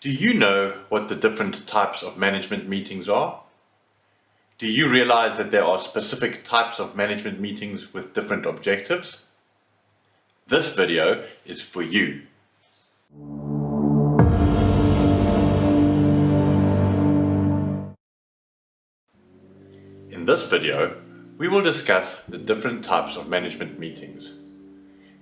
Do you know what the different types of management meetings are? Do you realize that there are specific types of management meetings with different objectives? This video is for you. In this video, we will discuss the different types of management meetings.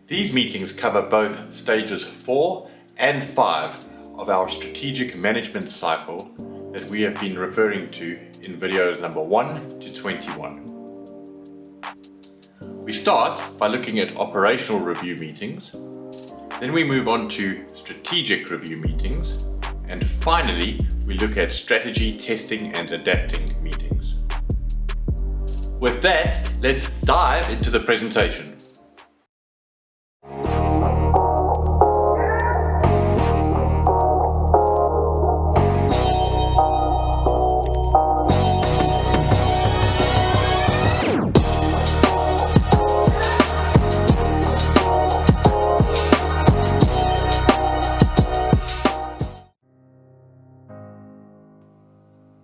These meetings cover both stages 4 and 5 of our strategic management cycle that we have been referring to in videos number 1 to 21. We start by looking at operational review meetings, then we move on to strategic review meetings, and finally we look at strategy testing and adapting meetings. With that, let's dive into the presentation.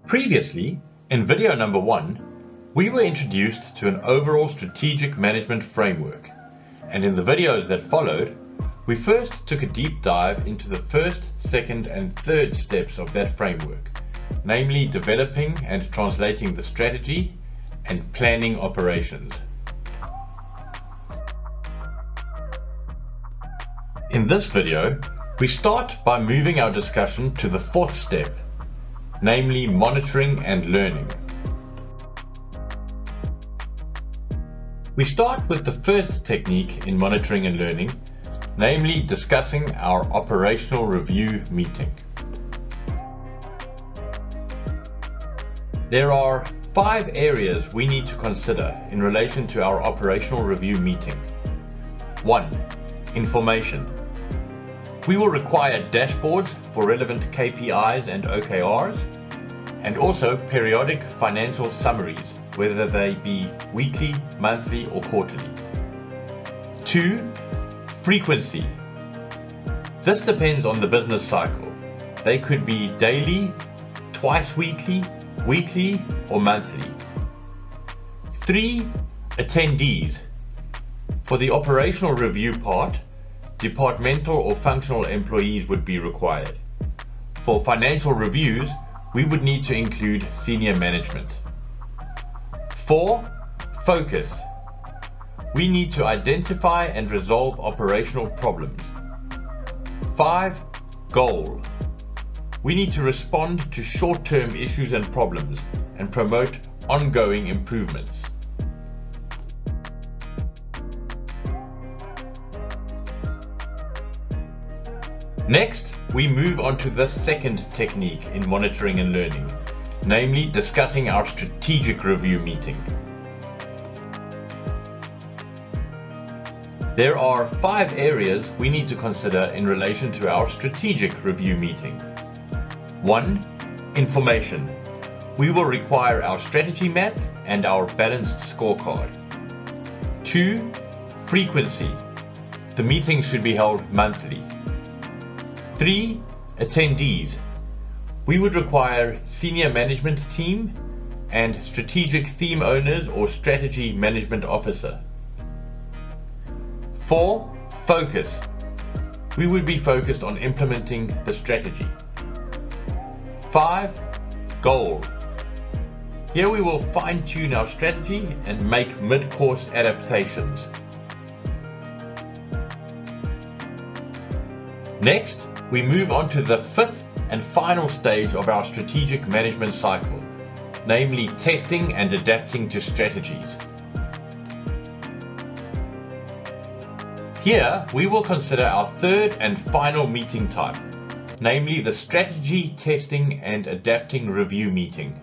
Previously, in video number 1, we were introduced to an overall strategic management framework, and in the videos that followed, we first took a deep dive into the first, second and third steps of that framework, namely developing and translating the strategy and planning operations. In this video, we start by moving our discussion to the fourth step, namely monitoring and learning. We start with the first technique in monitoring and learning, namely discussing our operational review meeting. There are 5 areas we need to consider in relation to our operational review meeting. 1. Information. We will require dashboards for relevant KPIs and OKRs, and also periodic financial summaries, whether they be weekly, monthly or quarterly. 2. Frequency. This depends on the business cycle. They could be daily, twice weekly, weekly or monthly. 3. Attendees. For the operational review part, departmental or functional employees would be required. For financial reviews, we would need to include senior management. 4. Focus. We need to identify and resolve operational problems. 5. Goal. We need to respond to short-term issues and problems and promote ongoing improvements. Next, we move on to the second technique in monitoring and learning, namely discussing our strategic review meeting. There are 5 areas we need to consider in relation to our strategic review meeting. 1. Information. We will require our strategy map and our balanced scorecard. 2. Frequency. The meeting should be held monthly. 3. Attendees. We would require senior management team and strategic theme owners or strategy management officer. 4. Focus. We would be focused on implementing the strategy. 5. Goal. Here we will fine-tune our strategy and make mid-course adaptations. Next, we move on to the 5th and final stage of our strategic management cycle, namely testing and adapting to strategies. Here, we will consider our 3rd and final meeting type, namely the strategy testing and adapting review meeting.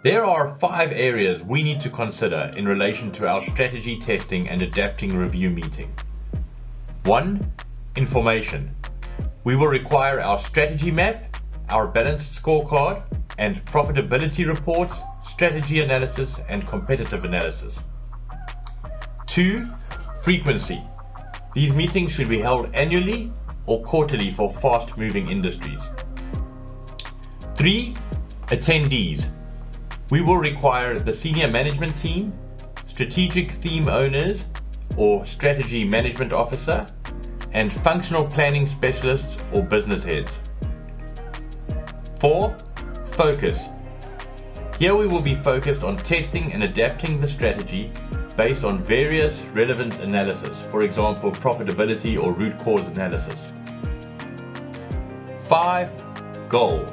There are 5 areas we need to consider in relation to our strategy testing and adapting review meeting. 1. Information. We will require our strategy map, our balanced scorecard, and profitability reports, strategy analysis, and competitive analysis. 2. Frequency. These meetings should be held annually or quarterly for fast-moving industries. 3. Attendees. We will require the senior management team, strategic theme owners or strategy management officer, and functional planning specialists or business heads. 4. Focus. Here we will be focused on testing and adapting the strategy based on various relevant analysis, for example, profitability or root cause analysis. 5. Goal.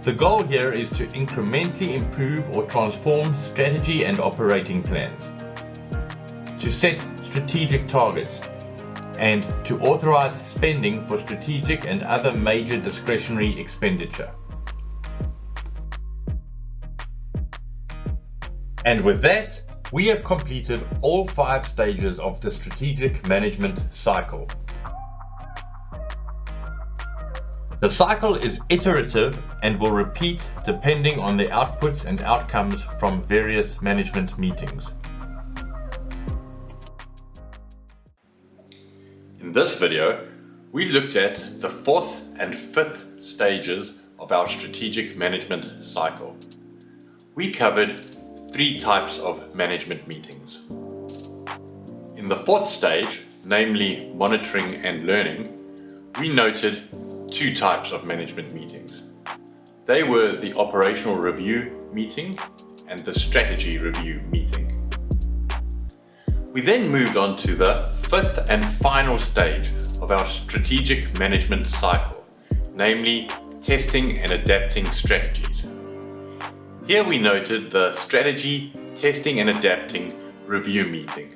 The goal here is to incrementally improve or transform strategy and operating plans, to set strategic targets, and to authorize spending for strategic and other major discretionary expenditure. And with that, we have completed all 5 stages of the strategic management cycle. The cycle is iterative and will repeat depending on the outputs and outcomes from various management meetings. In this video, we looked at the 4th and 5th stages of our strategic management cycle. We covered 3 types of management meetings. In the 4th stage, namely monitoring and learning, we noted 2 types of management meetings. They were the operational review meeting and the strategy review meeting. We then moved on to the 5th and final stage of our strategic management cycle, namely testing and adapting strategies. Here we noted the strategy, testing and adapting review meeting.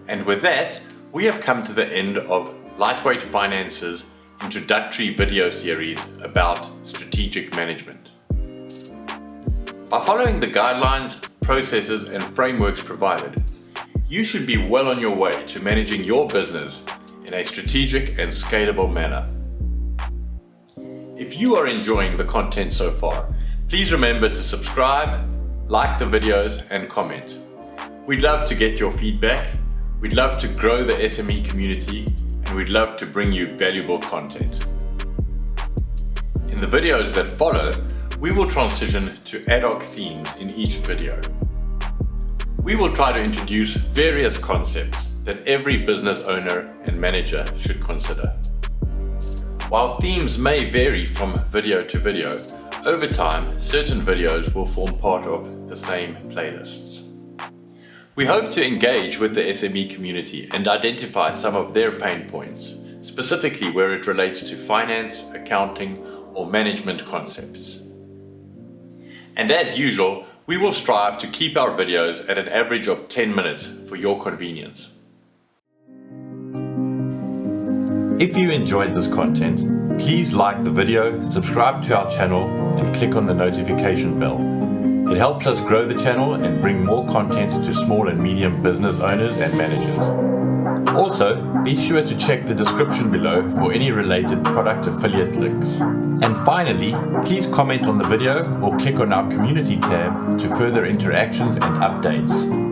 And with that, we have come to the end of Lightweight Finance's introductory video series about strategic management. By following the guidelines, processes and frameworks provided, you should be well on your way to managing your business in a strategic and scalable manner. If you are enjoying the content so far, please remember to subscribe, like the videos and comment. We'd love to get your feedback, we'd love to grow the SME community, and we'd love to bring you valuable content. In the videos that follow, we will transition to ad hoc themes in each video. We will try to introduce various concepts that every business owner and manager should consider. While themes may vary from video to video, over time, certain videos will form part of the same playlists. We hope to engage with the SME community and identify some of their pain points, specifically where it relates to finance, accounting, or management concepts. And as usual, we will strive to keep our videos at an average of 10 minutes for your convenience. If you enjoyed this content, please like the video, subscribe to our channel, and click on the notification bell. It helps us grow the channel and bring more content to small and medium business owners and managers. Also, be sure to check the description below for any related product affiliate links. And finally, please comment on the video or click on our community tab to further interactions and updates.